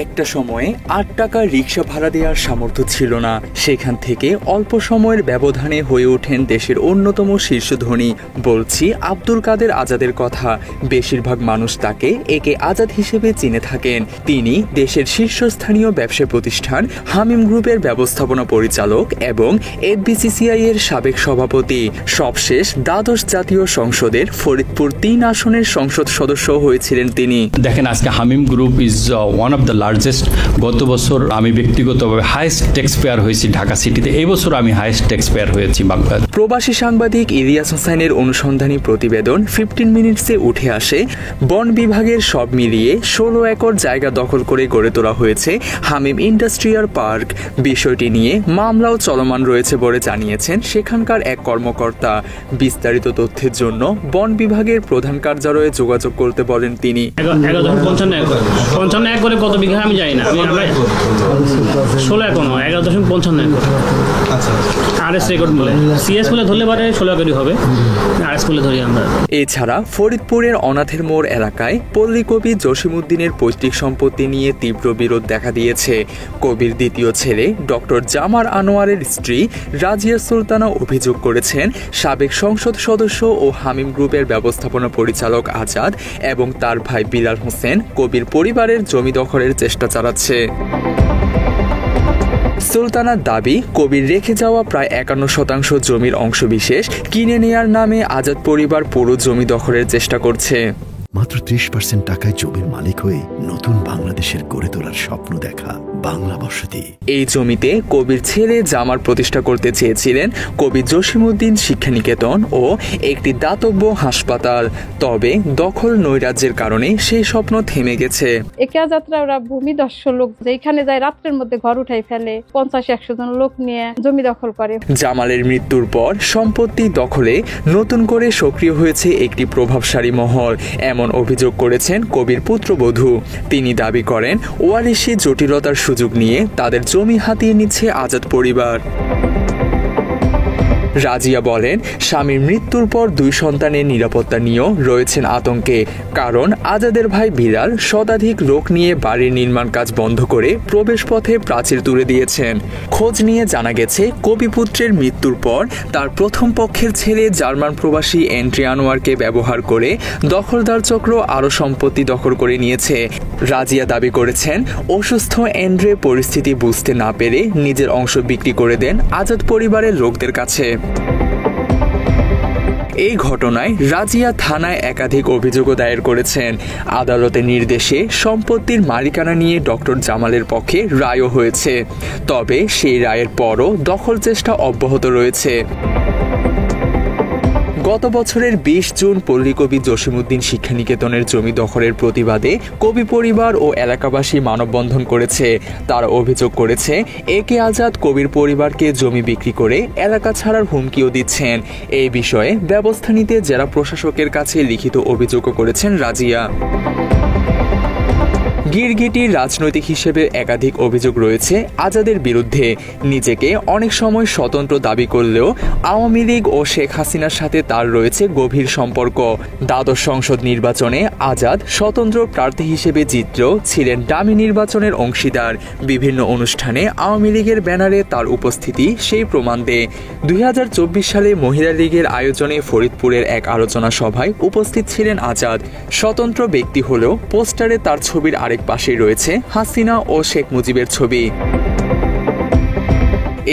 একটা সময়ে ৮ টাকা রিক্সা ভাড়া দেওয়ার সামর্থ্য ছিল না। সেখান থেকে অল্প সময়ের ব্যবধানে হয়ে ওঠেন দেশের অন্যতম শীর্ষ ধনী। বলছি আব্দুল কাদের আজাদের কথা। বেশিরভাগ মানুষ তাকে একে আজাদ হিসেবে চিনে থাকেন। তিনি দেশের শীর্ষস্থানীয় ব্যবসা প্রতিষ্ঠান হামিম গ্রুপের ব্যবস্থাপনা পরিচালক এবং এফবিসিসিআই এর সাবেক সভাপতি। সবশেষ দ্বাদশ জাতীয় সংসদের ফরিদপুর ৩ আসনের সংসদ সদস্য হয়েছিলেন তিনি। দেখেন, আজকে Hamim group is one of the largest. গত বছর আমি ব্যক্তিগতভাবে হাইয়েস্ট ট্যাক্স পেয়ার হয়েছি ঢাকা সিটিতে। এই বছর আমি হাইয়েস্ট ট্যাক্স পেয়ার হয়েছি বাংলাদেশ। প্রবাসী সাংবাদিক ইলিয়াস হোসেনের অনুসন্ধানী প্রতিবেদন 15 মিনিটসে উঠে আসে বন বিভাগের সব মিলিয়ে 16 একর জায়গা দখল করে গড়ে তোলা হয়েছে হামিম ইন্ডাস্ট্রিয়াল পার্ক। বিষয়টি নিয়ে মামলাও চলমান রয়েছে বলে জানিয়েছেন সেখানকার এক কর্মকর্তা। বিস্তারিত তথ্যের জন্য বন বিভাগের প্রধান কার্যালয়ে যোগাযোগ করতে বলেন তিনি। 11.55 একরে কত বিঘা আমি জানি না, 16 একর 11.55 একর। আরএস রেকর্ড বলে সিএস বলে ধরলে পারে 16 একরই হবে, আরএস বলে ধরি আমরা। এছাড়া ফরিদপুরের অনাথের মোড় এলাকায় পল্লী কবি জসিমউদ্দিনের পৈতৃক সম্পত্তি নিয়ে তীব্র বিরোধ দেখা দিয়েছে। কবির দ্বিতীয় ছেলে ডক্টর জামার আনোয়ারের স্ত্রী রাজিয়া সুলতানা অভিযোগ করেছেন সাবেক সংসদ সদস্য ও হামিম গ্রুপের ব্যবস্থাপনা পরিচালক আজাদ এবং তার ভাই বিলাল হোসেন কবির পরিবারের জমি দখলের চেষ্টা চালাচ্ছে। সুলতানার দাবি, কবির রেখে যাওয়া প্রায় 51% জমির অংশবিশেষ কিনে নেয়ার নামে আজাদ পরিবার পুরো জমি দখলের চেষ্টা করছে। মাত্র 30% টাকায় জমির মালিক হয়ে নতুন বাংলাদেশের গড়ে তোলার স্বপ্ন দেখা বাংলা বসতি। এই জমিতে কবির ছেলে জামার প্রতিষ্ঠা করতে চেয়েছিলেন কবি জসিমউদ্দিন শিক্ষানিকেতন ও একটি দাতব্য হাসপাতাল। তবে দখল নৈরাজ্যের কারণে সেই স্বপ্ন থেমে গেছে। একা যাত্রা ওরা ভূমিদস্যু লোক যেখানে যায় রাত্রের মধ্যে ঘর উঠাই ফেলে, 50-100 জন লোক নিয়ে জমি দখল করে। জামালের মৃত্যুর পর সম্পত্তি দখলে নতুন করে সক্রিয় হয়েছে একটি প্রভাবশালী মহল, এমন অভিযোগ করেছেন কবির পুত্রবধূ। তিনি দাবি করেন ওয়ারিশি জটিলতার সুযোগ নিয়ে তাদের জমি হাতিয়ে নিচ্ছে আজাদ পরিবার। রাজিয়া বলেন, স্বামীর মৃত্যুর পর 2 সন্তানের নিরাপত্তা নিয়েও রয়েছেন আতঙ্কে। কারণ আজাদের ভাই বিলাল শতাধিক লোক নিয়ে বাড়ির নির্মাণ কাজ বন্ধ করে প্রবেশপথে প্রাচীর তুলে দিয়েছেন। খোঁজ নিয়ে জানা গেছে কবিপুত্রের মৃত্যুর পর তার প্রথম পক্ষের ছেলে জার্মান প্রবাসী এন্ড্রে আনোয়ারকে ব্যবহার করে দখলদার চক্র আরও সম্পত্তি দখল করে নিয়েছে। রাজিয়া দাবি করেছেন অসুস্থ এন্ড্রে পরিস্থিতি বুঝতে না পেরে নিজের অংশ বিক্রি করে দেন আজাদ পরিবারের লোকদের কাছে। এই ঘটনায় রাজিয়া থানায় একাধিক অভিযোগও দায়ের করেছেন। আদালতের নির্দেশে সম্পত্তির মালিকানা নিয়ে ডক্টর জামালের পক্ষে রায়ও হয়েছে। তবে সেই রায়ের পরও দখল চেষ্টা অব্যাহত রয়েছে। গত বছরের 20 জুন পল্লীকবি জসিমউদ্দিন শিক্ষানিকেতনের জমি দখলের প্রতিবাদে কবি পরিবার ও এলাকাবাসী মানববন্ধন করেছে। তারা অভিযোগ করেছে একে আজাদ কবির পরিবারকে জমি বিক্রি করে এলাকা ছাড়ার হুমকিও দিচ্ছেন। এই বিষয়ে ব্যবস্থা নিতে জেলা প্রশাসকের কাছে লিখিত অভিযোগও করেছেন রাজিয়া। গিরগিটির রাজনৈতিক হিসেবে একাধিক অভিযোগ রয়েছে আজাদের বিরুদ্ধে। নিজেকে অনেক সময় স্বতন্ত্র দাবি করলেও আওয়ামী লীগ ও শেখ হাসিনার সাথে তার রয়েছে গভীর সম্পর্ক। দ্বাদশ সংসদ নির্বাচনে আজাদ স্বতন্ত্র প্রার্থী হিসেবে জিতলেও ছিলেন ডামি নির্বাচনের অংশীদার। বিভিন্ন অনুষ্ঠানে আওয়ামী লীগের ব্যানারে তার উপস্থিতি সেই প্রমাণ দেয়। 2024 সালে মহিলা লীগের আয়োজনে ফরিদপুরের এক আলোচনা সভায় উপস্থিত ছিলেন আজাদ। স্বতন্ত্র ব্যক্তি হলেও পোস্টারে তার ছবির আরেক পাশেই রয়েছে হাসিনা ও শেখ মুজিবের ছবি।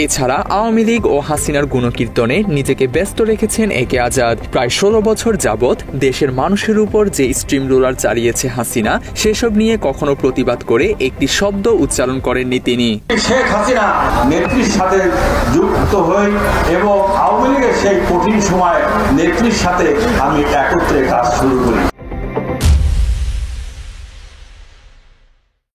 এছাড়া আওয়ামী লীগ ও হাসিনার গুণকীর্তনে নিজেকে ব্যস্ত রেখেছেন একে আজাদ। প্রায় 16 বছর যাবৎ দেশের মানুষের উপর যে স্ট্রিম রোলার চালিয়েছে হাসিনা, সেসব নিয়ে কখনো প্রতিবাদ করে একটি শব্দ উচ্চারণ করেননি তিনি। শেখ হাসিনা নেত্রীর সাথে যুক্ত হই এবং আওয়ামী লীগের সেই কঠিন সময় নেত্রীর সাথে আমি একত্রে কাজ শুরু করি।